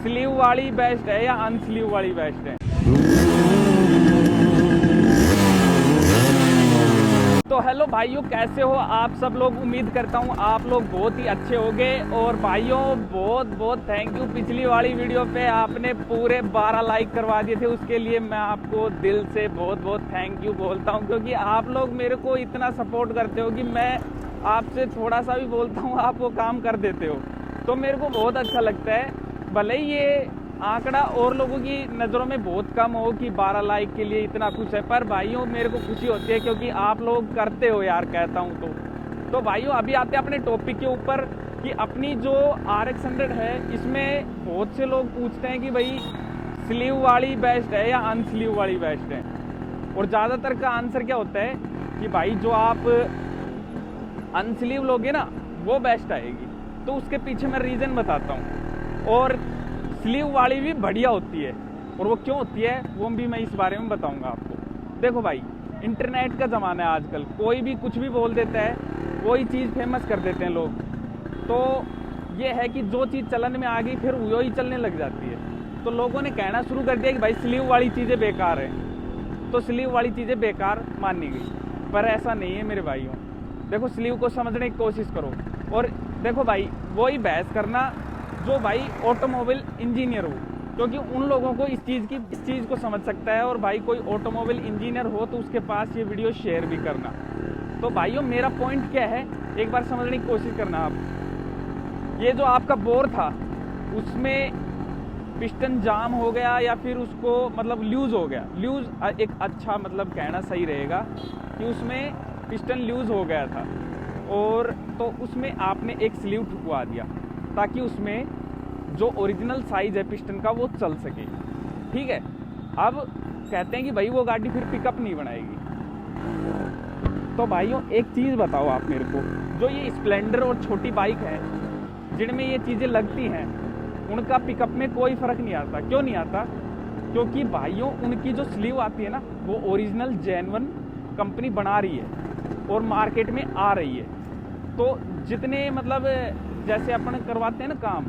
Sleeve वाली best है या अनस्लीव वाली बेस्ट है? तो हेलो भाइयों, कैसे हो आप सब लोग? उम्मीद करता हूँ आप लोग बहुत ही अच्छे होंगे। और भाइयों बहुत बहुत थैंक यू, पिछली वाली वीडियो पे आपने पूरे 12 लाइक करवा दिए थे, उसके लिए मैं आपको दिल से बहुत बहुत थैंक यू बोलता हूँ, क्योंकि आप लोग मेरे को इतना सपोर्ट करते हो कि मैं आपसे थोड़ा सा भी बोलता हूँ आप वो काम कर देते हो, तो मेरे को बहुत अच्छा लगता है। भले ही ये आंकड़ा और लोगों की नज़रों में बहुत कम हो कि 12 लाइक के लिए इतना खुश है, पर भाइयों मेरे को खुशी होती है क्योंकि आप लोग करते हो यार, कहता हूँ। तो भाइयों अभी आते हैं अपने टॉपिक के ऊपर कि अपनी जो RX 100 है, इसमें बहुत से लोग पूछते हैं कि भाई स्लीव वाली बेस्ट है या अनस्लीव वाली बेस्ट है। और ज़्यादातर का आंसर क्या होता है कि भाई जो आप अनस्लीव लोगे ना वो बेस्ट आएगी। तो उसके पीछे मैं रीज़न बताता हूँ। और स्लीव वाली भी बढ़िया होती है, और वो क्यों होती है वो भी मैं इस बारे में बताऊंगा आपको। देखो भाई, इंटरनेट का ज़माना है आजकल, कोई भी कुछ भी बोल देता है, वही चीज़ फेमस कर देते हैं लोग। तो ये है कि जो चीज़ चलन में आ गई फिर वही चलने लग जाती है। तो लोगों ने कहना शुरू कर दिया कि भाई स्लीव वाली चीज़ें बेकार हैं, तो स्लीव वाली चीज़ें बेकार मानी गई। पर ऐसा नहीं है मेरे भाइयों। देखो, स्लीव को समझने की कोशिश करो। और देखो भाई, वही बहस करना जो भाई ऑटोमोबाइल इंजीनियर हो, क्योंकि उन लोगों को इस चीज़ को समझ सकता है। और भाई कोई ऑटोमोबाइल इंजीनियर हो तो उसके पास ये वीडियो शेयर भी करना। तो भाइयों मेरा पॉइंट क्या है, एक बार समझने की कोशिश करना आप। ये जो आपका बोर था उसमें पिस्टन जाम हो गया या फिर उसको मतलब लूज़ हो गया, लूज़ एक अच्छा मतलब कहना सही रहेगा कि उसमें पिस्टन लूज़ हो गया था, और तो उसमें आपने एक स्लीव ठुकवा दिया ताकि उसमें जो ओरिजिनल साइज़ है पिस्टन का वो चल सके। ठीक है, अब कहते हैं कि भाई वो गाड़ी फिर पिकअप नहीं बनाएगी। तो भाइयों एक चीज़ बताओ आप मेरे को, जो ये स्प्लेंडर और छोटी बाइक है जिनमें ये चीज़ें लगती हैं, उनका पिकअप में कोई फ़र्क नहीं आता। क्यों नहीं आता? क्योंकि भाइयों उनकी जो स्लीव आती है ना, वो ओरिजिनल जेन्युइन कंपनी बना रही है और मार्केट में आ रही है। तो जितने मतलब जैसे अपन करवाते हैं ना काम,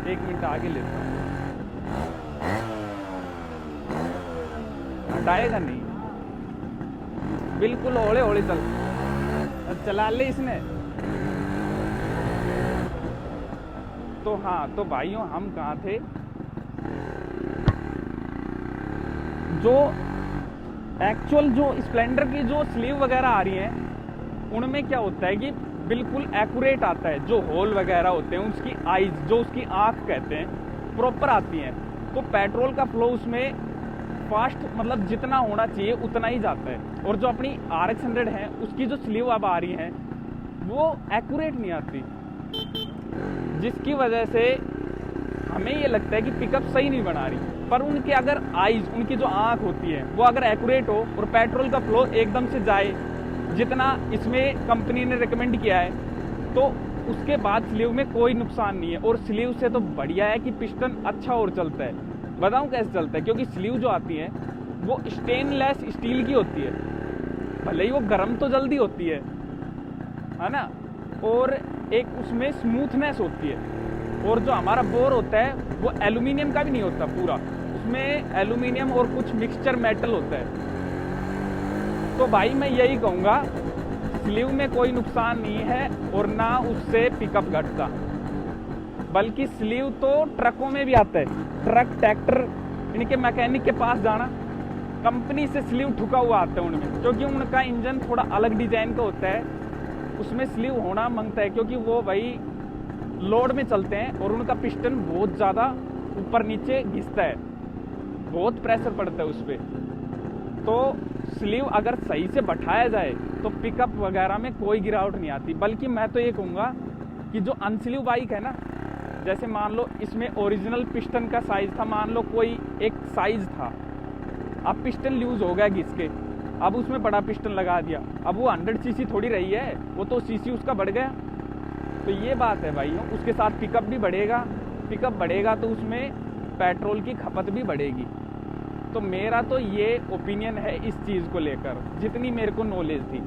एक मिनट आगे लेता हूँ, हटाएगा नहीं, बिल्कुल हौले हौले चला ले इसने। तो हाँ, तो भाइयों हम कहाँ थे? जो एक्चुअल जो स्प्लेंडर की जो स्लीव वगैरह आ रही है, उनमें क्या होता है कि बिल्कुल एक्यूरेट आता है। जो होल वगैरह होते हैं, उसकी आईज, जो उसकी आँख कहते हैं, प्रॉपर आती हैं। तो पेट्रोल का फ्लो उसमें फास्ट मतलब जितना होना चाहिए उतना ही जाता है। और जो अपनी RX 100 है, उसकी जो स्लीव अब आ रही है वो एक्यूरेट नहीं आती, जिसकी वजह से हमें ये लगता है कि पिकअप सही नहीं बना रही। पर उनके अगर आईज, उनकी जो आँख होती है वो अगर एक्यूरेट हो और पेट्रोल का फ्लो एकदम से जाए जितना इसमें कंपनी ने रिकमेंड किया है, तो उसके बाद स्लीव में कोई नुकसान नहीं है। और स्लीव से तो बढ़िया है कि पिस्टन अच्छा और चलता है। बताऊं कैसे चलता है? क्योंकि स्लीव जो आती है वो स्टेनलेस स्टील की होती है, भले ही वो गर्म तो जल्दी होती है ना, और एक उसमें स्मूथनेस होती है। और जो हमारा बोर होता है वो एल्यूमिनियम का भी नहीं होता पूरा, उसमें एल्यूमिनियम और कुछ मिक्सचर मेटल होता है। तो भाई मैं यही कहूँगा, स्लीव में कोई नुकसान नहीं है और ना उससे पिकअप घटता। बल्कि स्लीव तो ट्रकों में भी आता है, ट्रक ट्रैक्टर इनके मैकेनिक के पास जाना, कंपनी से स्लीव ठुका हुआ आता है उनमें, क्योंकि उनका इंजन थोड़ा अलग डिजाइन का होता है, उसमें स्लीव होना मांगता है। क्योंकि वो भाई लोड में चलते हैं और उनका पिस्टन बहुत ज़्यादा ऊपर नीचे घिसता है, बहुत प्रेशर पड़ता है उस पर। तो स्लीव अगर सही से बैठाया जाए तो पिकअप वगैरह में कोई गिरावट नहीं आती। बल्कि मैं तो ये कहूँगा कि जो अनस्लीव बाइक है ना, जैसे मान लो इसमें ओरिजिनल पिस्टन का साइज़ था, मान लो कोई एक साइज़ था, अब पिस्टन लूज़ हो गया घिस के, अब उसमें बड़ा पिस्टन लगा दिया, अब वो 100 सीसी थोड़ी रही है, वो तो सीसी उसका बढ़ गया। तो ये बात है भाइयों, उसके साथ पिकअप भी बढ़ेगा, पिकअप बढ़ेगा तो उसमें पेट्रोल की खपत भी बढ़ेगी। तो मेरा तो ये ओपिनियन है इस चीज़ को लेकर, जितनी मेरे को नॉलेज थी।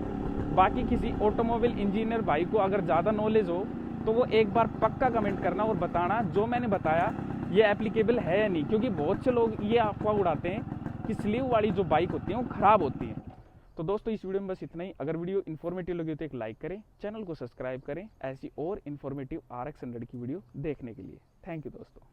बाकी किसी ऑटोमोबाइल इंजीनियर भाई को अगर ज़्यादा नॉलेज हो तो वो एक बार पक्का कमेंट करना और बताना जो मैंने बताया ये एप्लीकेबल है या नहीं, क्योंकि बहुत से लोग ये अफवाह उड़ाते हैं कि स्लीव वाली जो बाइक होती हैं वो ख़राब होती हैं। तो दोस्तों इस वीडियो में बस इतना ही। अगर वीडियो इन्फॉर्मेटिव लगी तो एक लाइक करें, चैनल को सब्सक्राइब करें ऐसी और इन्फॉर्मेटिव RX 100 की वीडियो देखने के लिए। थैंक यू दोस्तों।